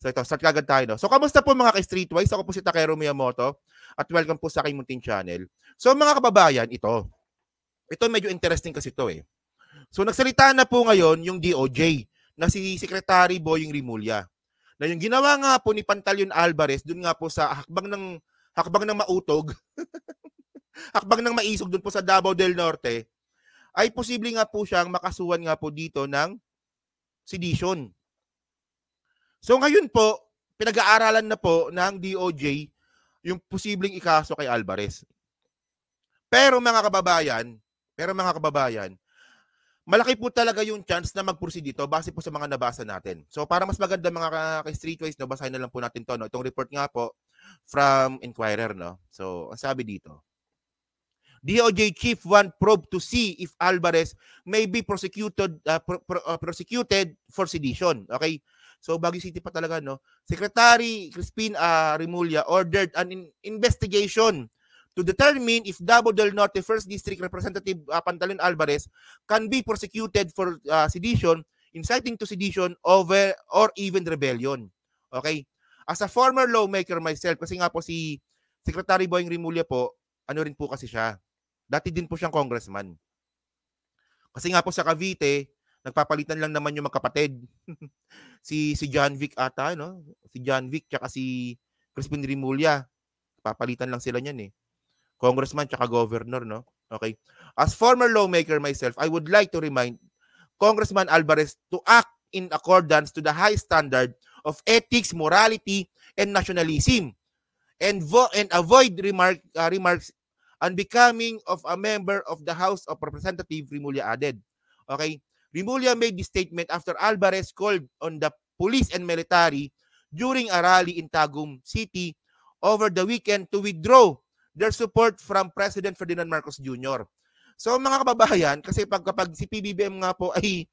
So ito, start kagad tayo. No? So kamusta po mga ka-Streetwise? Ako po si Takero Miyamoto at welcome po sa aking munting channel. So mga kababayan, ito medyo interesting kasi ito eh. So nagsalita na po ngayon yung DOJ na si Secretary Boying Rimulya. Na yung ginawa nga po ni Pantaleon Alvarez dun nga po sa hakbang ng mautog, hakbang ng maisog dun po sa Davao del Norte, ay posible nga po siyang makasuhan nga po dito ng sedition. So ngayon po, pinag-aaralan na po ng DOJ yung posibleng ikaso kay Alvarez. Pero mga kababayan, malaki po talaga yung chance na mag-proceed dito base po sa mga nabasa natin. So para mas maganda mga ka-Streetwise, no, basahin na lang po natin to. No? Itong report nga po from Inquirer. No? So ang sabi dito, DOJ Chief want probe to see if Alvarez may be prosecuted for sedition. Okay? So, Baguio City pa talaga, no? Secretary Crispin Rimulya ordered an investigation to determine if Davao del Norte 1st District Representative Pantaleon Alvarez can be prosecuted for sedition, inciting to sedition, over or even rebellion. Okay? As a former lawmaker myself, kasi nga po si Secretary Boying Rimulya po, ano rin po kasi siya. Dati din po siyang congressman. Kasi nga po sa Cavite, nagpapalitan lang naman yung magkapatid. si John Vic ata, no? Si John Vic tsaka si Crispin Rimulya. Papalitan lang sila niyan eh. Congressman tsaka governor, no? Okay. As former lawmaker myself, I would like to remind Congressman Alvarez to act in accordance to the high standard of ethics, morality, and nationalism, and avoid remarks unbecoming of a member of the House of Representatives, Rimulya added. Okay? Rimulya made this statement after Alvarez called on the police and military during a rally in Tagum City over the weekend to withdraw their support from President Ferdinand Marcos Jr. So mga kababayan, kasi kapag si PBBM nga po ay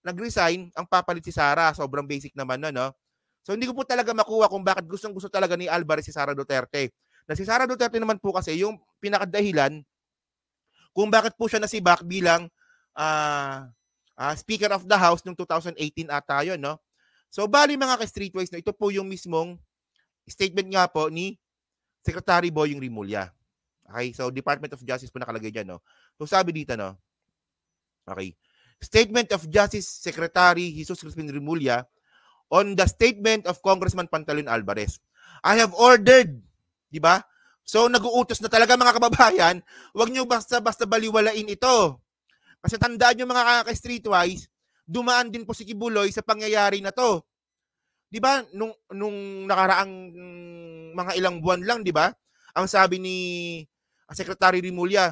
nag-resign, ang papalit si Sara, sobrang basic naman na, no? So hindi ko po talaga makuha kung bakit gustong-gusto talaga ni Alvarez si Sara Duterte. Na si Sara Duterte naman po kasi yung pinakadahilan kung bakit po siya nasibak bilang Speaker of the House noong 2018 ata yun, no? So bali mga ka-Streetwise, no, ito po yung mismong statement nga po ni Secretary Boying Rimulya. Okay, so Department of Justice po nakalagay dyan, no? So sabi dito, no? Okay. Statement of Justice Secretary Jesus Crispin Rimulya on the statement of Congressman Pantaleon Alvarez. I have ordered, di ba? So nag-uutos na talaga mga kababayan, huwag niyo basta-basta baliwalain ito. Kasi tandaan niyo mga ka-Streetwise, dumaan din po si Kibuloy sa pangyayari na to. Di ba? Nung nakaraang mga ilang buwan lang, di ba? Ang sabi ni Secretary Rimulya,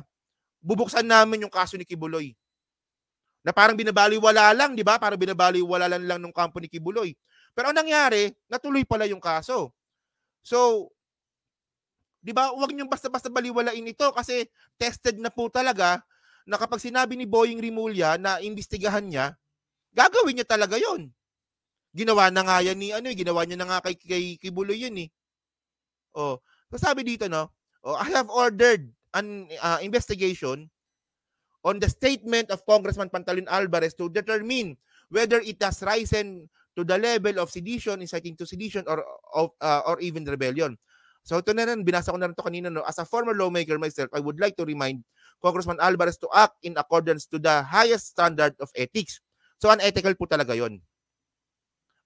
bubuksan namin yung kaso ni Kibuloy. Na parang binabaliwala lang, di ba? Parang binabaliwala lang ng kampo ni Kibuloy. Pero ang nangyari, natuloy pala yung kaso. So, di ba, huwag niyong basta-basta baliwalain ito kasi tested na po talaga na kapag sinabi ni Boying Rimulya na imbestigahan niya, gagawin niya talaga yon. Ginawa na nga yan ni ginawa niya na nga kay Kibuloy yun eh. Oh, so sabi dito, no, I have ordered an investigation on the statement of Congressman Pantaleon Alvarez to determine whether it has risen to the level of sedition, inciting to sedition, or even rebellion. So ito na rin, binasa ko na rin ito kanina, no? As a former lawmaker myself, I would like to remind Congressman Alvarez to act in accordance to the highest standard of ethics. So unethical po talaga yon.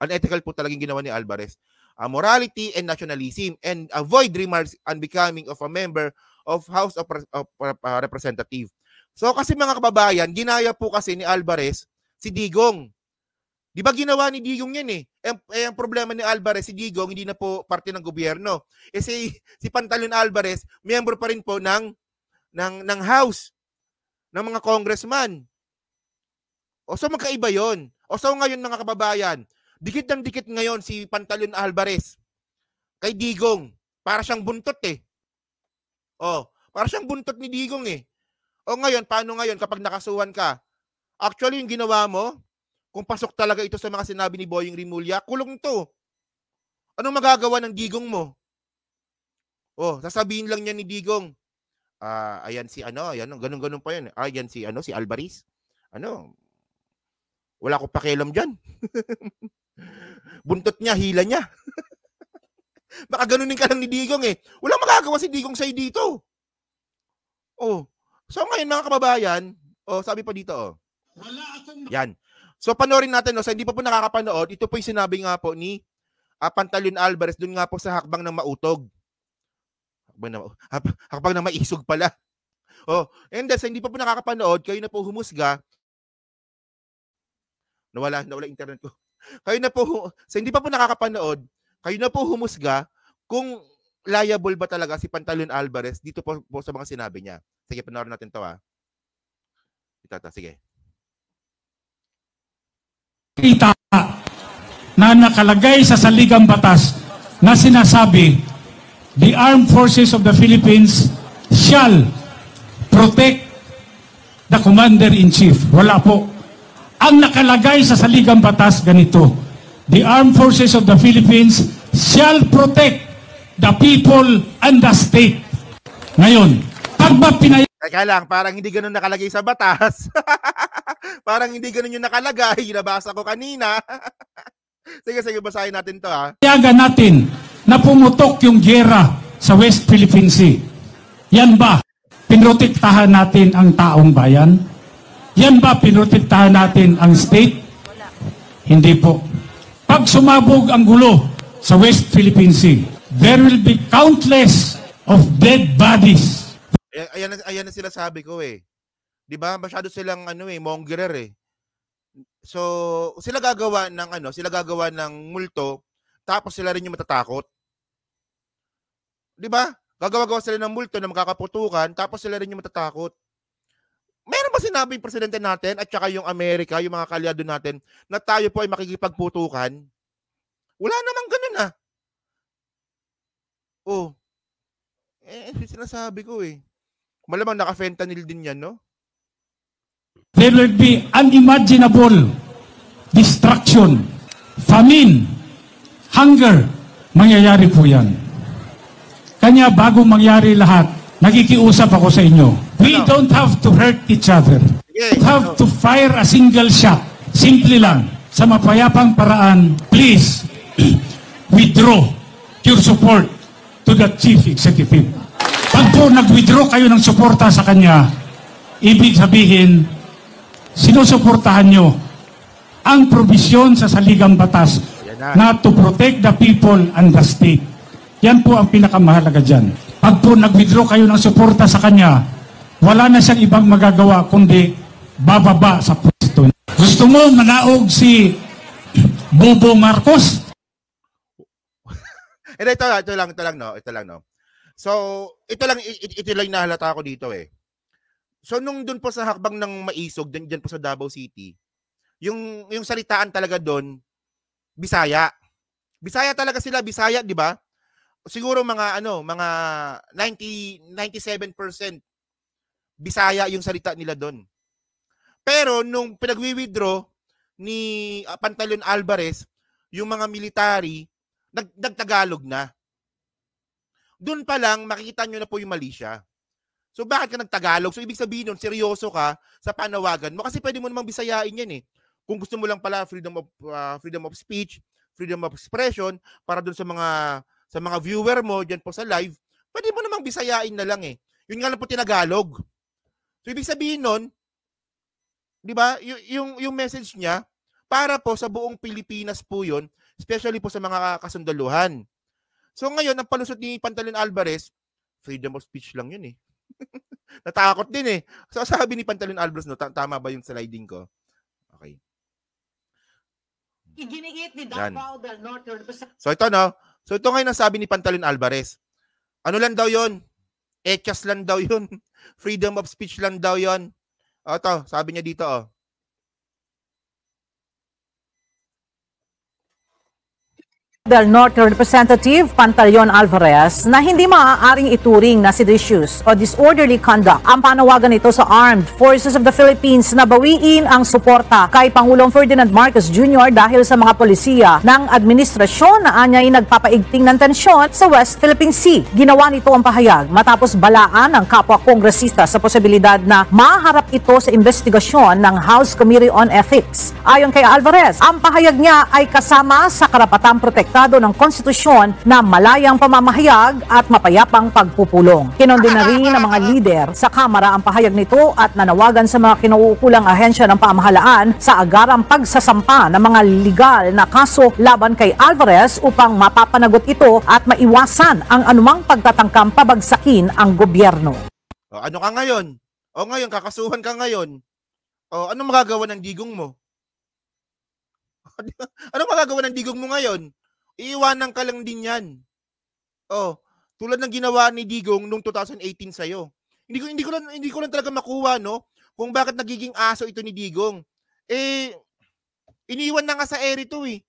Unethical po talagang ginawa ni Alvarez. Morality and nationalism, and avoid remarks unbecoming of a member of House of Representatives. So kasi mga kababayan, ginaya po kasi ni Alvarez si Digong. Di ba ginawa ni Digong yan eh? Ang problema ni Alvarez, si Digong hindi na po parte ng gobyerno. Si Pantaleon Alvarez, miyembro pa rin po ng House, ng mga congressman. O so magkaiba yon. O so ngayon mga kababayan, dikit ng dikit ngayon si Pantaleon Alvarez kay Digong. Para siyang buntot eh. O, para siyang buntot ni Digong eh. O ngayon, paano ngayon kapag nakasuhan ka? Actually, yung ginawa mo, kung pasok talaga ito sa mga sinabi ni Boying Rimulya, kulong to. Anong magagawa ng Digong mo? Oh, sasabihin lang niya ni Digong, ayan si ayan, ganun-ganun pa yan. Ayan si si Alvarez. Wala ko pakialam diyan. Buntot niya, hila niya. Baka ganunin ka lang ni Digong eh. Walang magagawa si Digong sa'yo dito. Oh. So ngayon mga kababayan, sabi pa dito Yan. So panoorin natin sa hindi pa po nakakapanood, ito po yung sinabi nga po ni Pantaleon Alvarez dun nga po sa hakbang ng mautog. Hakbang ng maisog pala. And then sa hindi pa po nakakapanood, kayo na po humusga. Nawala internet ko. Kayo na po, sa hindi pa po nakakapanood, kayo na po humusga kung liable ba talaga si Pantaleon Alvarez dito po sa mga sinabi niya. Sige, panoorin natin to sige. Kita na nakalagay sa saligang batas na sinasabi, the Armed Forces of the Philippines shall protect the Commander-in-Chief. Wala po. Ang nakalagay sa saligang batas ganito, the Armed Forces of the Philippines shall protect the people and the state. Ngayon, pag ba Teka lang, parang hindi ganun nakalagay sa batas. Parang hindi ganun yung nakalagay. Nabasa ko kanina. Sige, basahin natin to Payagan natin na pumutok yung giyera sa West Philippine Sea. Yan ba? Pinrotektahan natin ang taong bayan? Yan ba pinrotektahan natin ang state? Hindi po. Pag sumabog ang gulo sa West Philippine Sea, there will be countless of dead bodies. Ayan na sila sabi ko Di ba? Masyado silang mongerer So, sila gagawa ng multo, tapos sila rin yung matatakot. Di ba? Gagawa sila ng multo na makakaputukan, tapos sila rin yung matatakot. Meron ba sinabi yung presidente natin at saka yung Amerika, yung mga kalyado natin, na tayo po ay makikipagputukan? Wala namang ganun sinasabi ko Malamang naka-fentanyl din yan, no? There will be unimaginable destruction, famine, hunger. Mangyayari po yan. Kanya bago mangyari lahat, nakikiusap ako sa inyo. We don't have to hurt each other. We don't have to fire a single shot. Simple lang. Sa mapayapang paraan, please, withdraw your support to the Chief Executive. Pag po nag-withdraw kayo ng suporta sa kanya, ibig sabihin, sinusuportahan nyo ang probisyon sa saligang batas na to protect the people and the state. Yan po ang pinakamahalaga dyan. Pag po nag-withdraw kayo ng suporta sa kanya, wala na siyang ibang magagawa kundi bababa sa pwesto. Gusto mo manaog si Bobo Marcos? Ito lang no. So, ito lang nahalata ko dito So, nung dun po sa hakbang ng maisog, dyan po sa Davao City, yung salitaan talaga doon, Bisaya. Bisaya talaga sila, Bisaya, di ba? Siguro mga 97% Bisaya yung salita nila doon. Pero nung pinag-withdraw ni Pantaleon Alvarez, yung mga military, nagtagalog na. Doon pa lang, makikita nyo na po yung mali siya. So bakit ka nagtagalog? So ibig sabihin nun, seryoso ka sa panawagan mo. Kasi pwede mo namang bisayain yan Kung gusto mo lang pala freedom of speech, freedom of expression, para doon sa mga viewer mo dyan po sa live, pwede mo namang bisayain na lang Yun nga lang po tinagalog. So ibig sabihin nun, di ba, yung message niya, para po sa buong Pilipinas po yun, especially po sa mga kasundaluhan. So ngayon, ang palusot ni Pantaleon Alvarez, freedom of speech lang yun Natakot din So sabi ni Pantaleon Alvarez, tama ba yung sliding ko? Okay. So ito So ito ngayon ang sabi ni Pantaleon Alvarez. Ano lang daw yun? Echas lang daw yun. Freedom of speech lang daw yun. Ito, sabi niya dito Del Norte Representative Pantaleon Alvarez na hindi maaaring ituring na seditious o disorderly conduct ang panawagan nito sa Armed Forces of the Philippines na bawiin ang suporta kay Pangulong Ferdinand Marcos Jr. dahil sa mga polisiya ng administrasyon na anya'y nagpapaigting ng tensyon sa West Philippine Sea. Ginawa nito ang pahayag matapos balaan ng kapwa kongresista sa posibilidad na maharap ito sa investigasyon ng House Committee on Ethics. Ayon kay Alvarez, ang pahayag niya ay kasama sa karapatang proteksyon ng konstitusyon na malayang pamamahayag at mapayapang pagpupulong. Kinondena na rin ng mga lider sa Kamara ang pahayag nito at nanawagan sa mga kinuukulang ahensya ng pamahalaan sa agarang pagsasampa ng mga legal na kaso laban kay Alvarez upang mapapanagot ito at maiwasan ang anumang pagtatangkang pabagsakin ang gobyerno. Ano ka ngayon? Ngayon, kakasuhan ka ngayon. Anong magagawa ng digong mo? Anong magagawa ng digong mo ngayon? Iiwanan ka lang din yan. Tulad ng ginawa ni Digong nung 2018 sa'yo. Hindi ko lang talaga makuha, no? Kung bakit nagiging aso ito ni Digong. Iniwan na nga sa ere to ni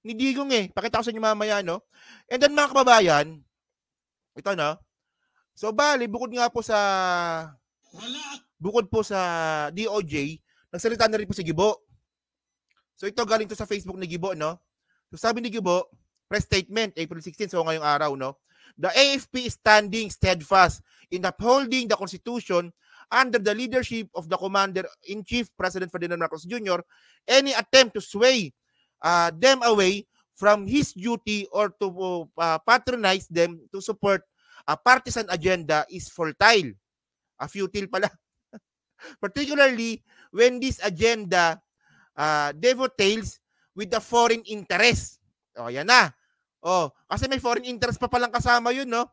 Digong Pakita ko sa inyo mamaya, no? And then mga kababayan, ito na. So bali, bukod po sa DOJ, nagsalita na rin po si Gibo. So ito galing to sa Facebook ni Gibo, no? So sabi ni Gibo, press statement, April 16, so ngayong araw, no? The AFP is standing steadfast in upholding the Constitution under the leadership of the Commander-in-Chief, President Ferdinand Marcos Jr. Any attempt to sway them away from his duty or to patronize them to support a partisan agenda is futile. Futile pala. Particularly when this agenda dovetails with the foreign interest. Yan na. Kasi may foreign interest pa palang kasama yun, no?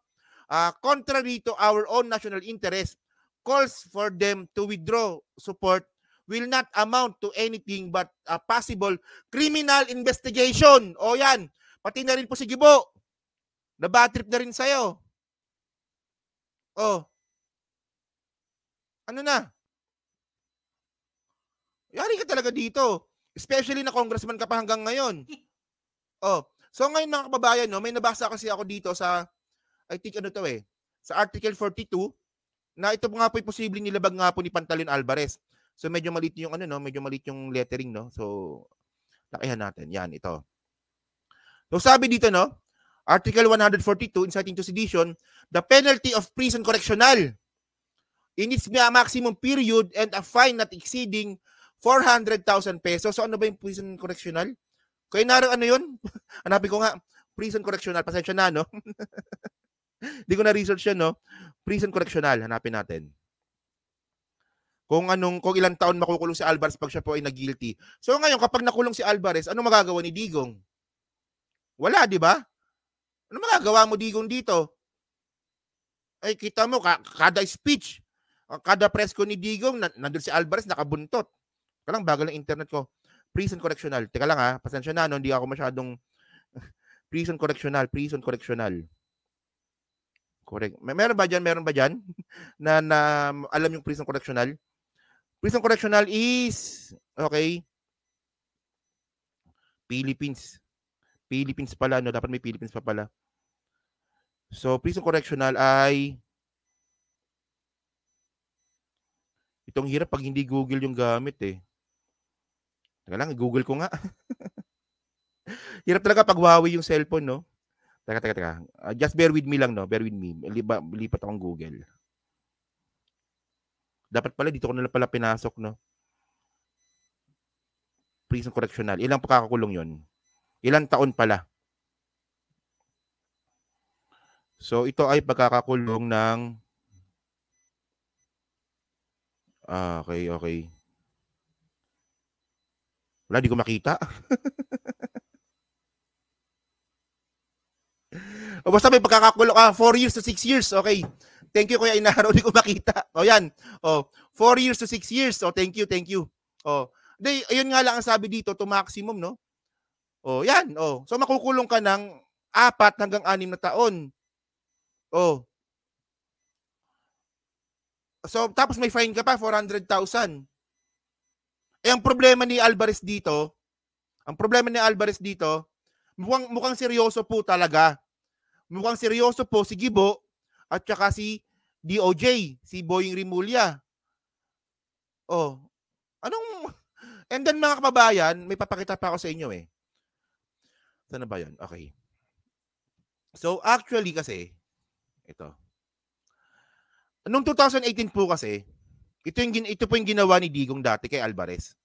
Contrary to our own national interest, calls for them to withdraw support will not amount to anything but a possible criminal investigation. Yan. Pati na rin po si Gibo. Nabatrip na rin sa'yo. Ano na? Yari ka talaga dito. Especially na congressman ka pa hanggang ngayon. So ngayon mga kababayan, no, may nabasa kasi ako dito sa, I think sa Article 42, na ito nga po posibleng nilabag nga po ni Pantaleon Alvarez. So medyo maliit yung medyo maliit yung lettering, no. So lakihan natin. Yan, ito. So sabi dito, no, Article 142, inciting to sedition, the penalty of prison correctional in its maximum period and a fine not exceeding 400,000 pesos. So ano ba yung prison correctional? Kaya narang yun? Hanapin ko nga. Prison correctional. Pasensya na, no? Hindi ko na-research yan, no? Prison correctional. Hanapin natin. Kung ilang taon makukulong si Alvarez pag siya po ay nag-guilty. So ngayon, kapag nakulong si Alvarez, ano magagawa ni Digong? Wala, di ba? Ano magagawa mo, Digong, dito? Ay, kita mo, kada speech, kada press ko ni Digong, nandun si Alvarez, nakabuntot. Kalang bagal ng internet ko. Prison correctional. Teka lang pasensya na, no? Hindi ako masyadong prison correctional. Correct. Meron ba dyan? na alam yung prison correctional? Prison correctional is, okay, Philippines. Philippines pala, no? Dapat may Philippines pa pala. So, prison correctional ay, itong hirap pag hindi Google yung gamit Teka lang, Google ko nga. Hirap talaga pag Huawei yung cellphone, no? Teka. Just bear with me lang, no? Bear with me. Lipat akong Google. Dapat pala, dito ko na pala pinasok, no? Prison correctional. Ilang pagkakakulong yun? Ilang taon pala? So, ito ay pagkakakulong ng... Okay. Wala, di ko makita. Basta may pagkakakulong 4 years to 6 years. Okay. Thank you, Kuya Inaro. Di ko makita. Yan. 4 years to 6 years. Thank you. Ayun nga lang ang sabi dito, to maximum, no? Yan. So, makukulong ka ng 4 hanggang 6 na taon. So, tapos may fine ka pa, 400,000. Ang problema ni Alvarez dito, mukhang seryoso po talaga. Mukhang seryoso po si Gibo at saka si DOJ, si Boying Rimulya. Oh, anong... And then mga kababayan, may papakita pa ako sa inyo eh. Saan na ba yan? Okay. So actually kasi, ito. Noong 2018 po kasi, ito po yung ginawa ni Digong dati kay Alvarez.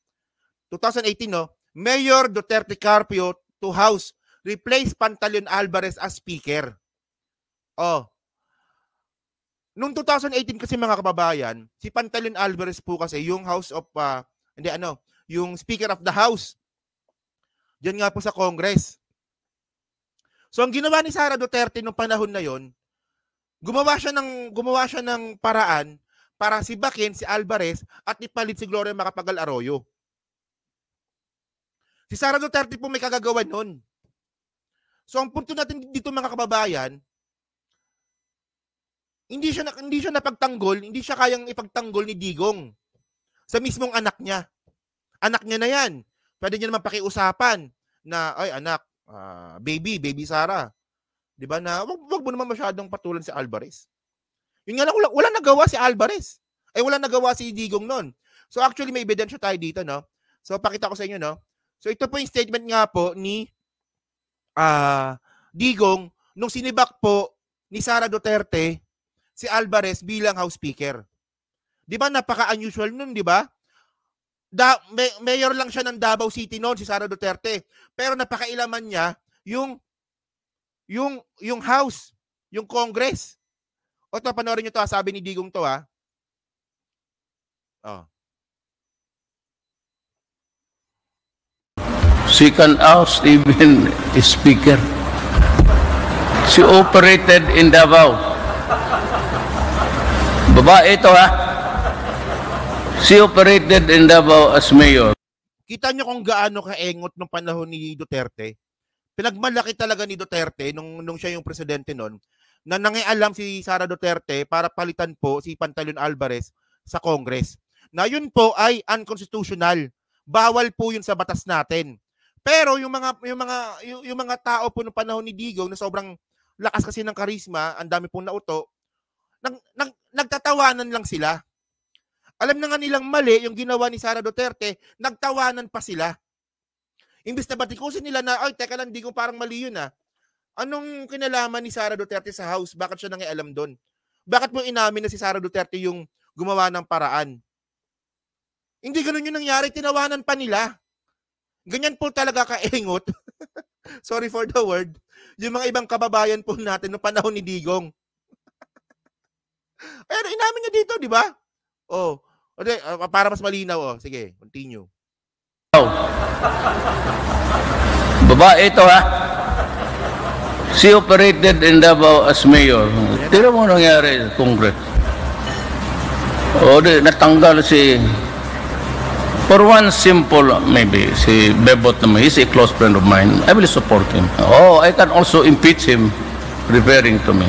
2018, no? Mayor Duterte Carpio to House, replace Pantaleon Alvarez as Speaker. Oh. Noong 2018 kasi mga kababayan, si Pantaleon Alvarez po kasi yung yung Speaker of the House. Diyan nga po sa Congress. So ang ginawa ni Sara Duterte noong panahon na yon, gumawa siya ng paraan para sibakin si Alvarez at ipalit si Gloria Macapagal Arroyo. Si Sara Duterte po may kagagawan nun. So ang punto natin dito mga kababayan, hindi siya napagtanggol, hindi siya kayang ipagtanggol ni Digong sa mismong anak niya. Anak niya na yan. Pwede niya naman pakiusapan na, ay anak, baby Sara. 'Di ba na wag mo naman masyadong patulan si Alvarez. Yun nga lang, wala nagawa si Alvarez. Ay wala nagawa si Digong noon. So actually may ebidensya tayo dito, no? So pakita ko sa inyo, no? So ito po yung statement nga po ni Digong nung sinibak po ni Sara Duterte si Alvarez bilang House Speaker. 'Di ba napaka-unusual nun, 'di ba? Mayor lang siya ng Davao City noon si Sara Duterte. Pero napakailaman niya yung House, yung Congress. O ito, panoorin niyo to, sabi ni Digong to, ha. Oh. She can oust even a speaker. She operated in Davao. Babae ito, ha. She operated in Davao as mayor. Kita nyo kung gaano kaengot nung panahon ni Duterte. Pinagmalaki talaga ni Duterte nung siya yung presidente noon na nangialam si Sara Duterte para palitan po si Pantaleon Alvarez sa Congress. Na yun po ay unconstitutional. Bawal po yun sa batas natin. Pero yung mga tao po nung panahon ni Digong na sobrang lakas kasi ng karisma, ang dami pong nauto, nagtatawanan lang sila. Alam na nga nilang mali yung ginawa ni Sara Duterte, nagtawanan pa sila. Imbis na batikusin nila na, ay, teka lang, Digong, parang mali yun, ah. Anong kinalaman ni Sara Duterte sa House? Bakit siya nangialam doon? Bakit mo inamin na si Sara Duterte yung gumawa ng paraan? Hindi ganun yung nangyari, tinawanan pa nila. Ganyan po talaga kaengot. Sorry for the word. Yung mga ibang kababayan po natin noong panahon ni Digong. Pero inamin niya dito, di ba? Oh, okay, para mas malinaw, oh. Sige, continue. Babae ito, ha. She operated in Davao as mayor. Tira mo nangyari sa Congress. O, natanggal si... For one simple, maybe, si Bebot naman, he's a close friend of mine. I will support him. Oh, I can also impeach him, referring to me.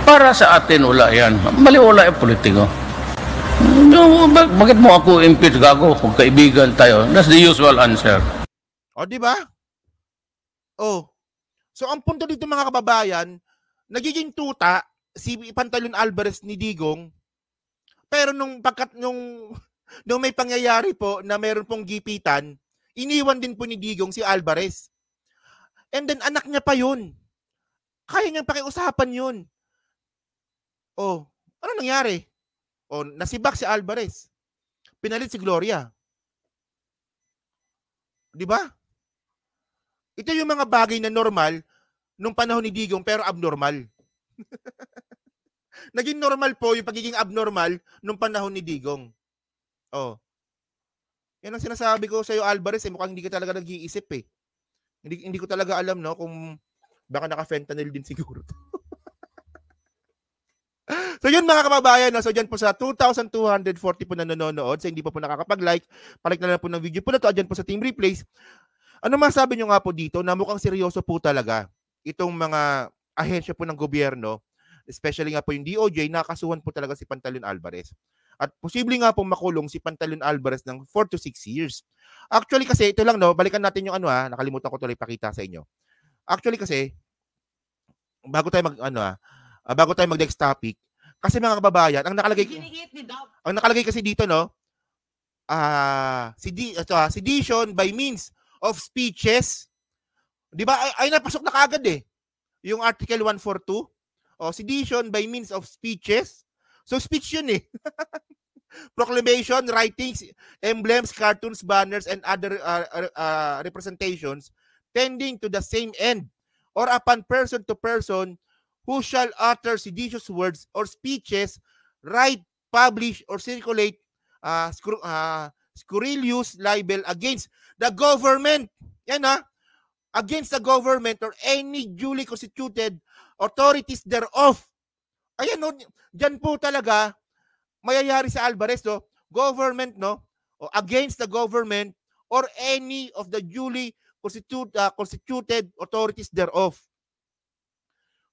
Para sa atin, wala yan. Mali, wala yung politiko. Bakit mo ako impeach, gago? Kung kaibigan tayo. That's the usual answer. O, di ba? Oh. So, ang punto dito mga kababayan, nagiging tuta si Pantaleon Alvarez ni Digong, pero nung may pangyayari po na meron pong gipitan, iniwan din po ni Digong si Alvarez. And then, anak niya pa yun. Kaya niyang pakiusapan yun. Oh, ano nangyari? Oh, nasibak si Alvarez. Pinalit si Gloria. Di ba? Ito yung mga bagay na normal nung panahon ni Digong pero abnormal. Naging normal po yung pagiging abnormal nung panahon ni Digong. Oh. Yan ang sinasabi ko sa iyo, Alvarez, mukhang hindi ka talaga nag-iisip eh. Hindi ko talaga alam, no, kung baka naka-fentanyl din siguro. So yun mga kababayan, no? So dyan po sa 2,240 po na nanonood, sa hindi po nakakapag-like, palike na lang po ng video po na to, dyan po sa Team Replays. Ano masabi nyo nga po dito na mukhang seryoso po talaga itong mga ahensya po ng gobyerno, especially nga po yung DOJ, nakasuhan po talaga si Pantaleon Alvarez. At posible nga po makulong si Pantaleon Alvarez ng 4 to 6 years. Actually kasi ito lang, no, balikan natin yung nakalimutan ko tuloy pakita sa inyo. Actually kasi, bago tayo mag-next topic, kasi mga kababayan, ang nakalagay kasi dito, no, sedition by means of speeches, di ba, ay napasok na kaagad eh, yung Article 142, sedition by means of speeches. So speech yun eh. Proclamation, writings, emblems, cartoons, banners, and other representations tending to the same end, or upon person to person who shall utter seditious words or speeches, write, publish, or circulate scurrilous libel against the government. Yan against the government or any duly constituted authorities thereof. Ayan, no, dyan po talaga mayayari sa Alvarez, no, government, no, o against the government or any of the duly constituted authorities thereof.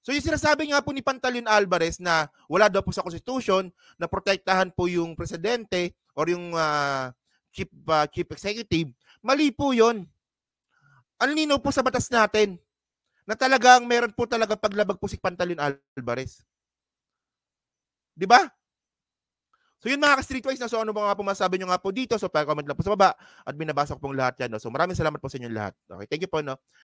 So yung sinasabi nga po ni Pantaleon Alvarez na wala daw po sa Constitution na protektahan po yung presidente or yung chief executive, mali po yun. Ang linaw po sa batas natin na talagang meron po talaga paglabag po si Pantaleon Alvarez. Di ba? So yun mga ka-streetwise na, so ano mga po masabi nyo nga po dito, so pa-comment lang po sa baba at binabasa ko pong lahat yan. No? So maraming salamat po sa inyo lahat. Okay, thank you po. No?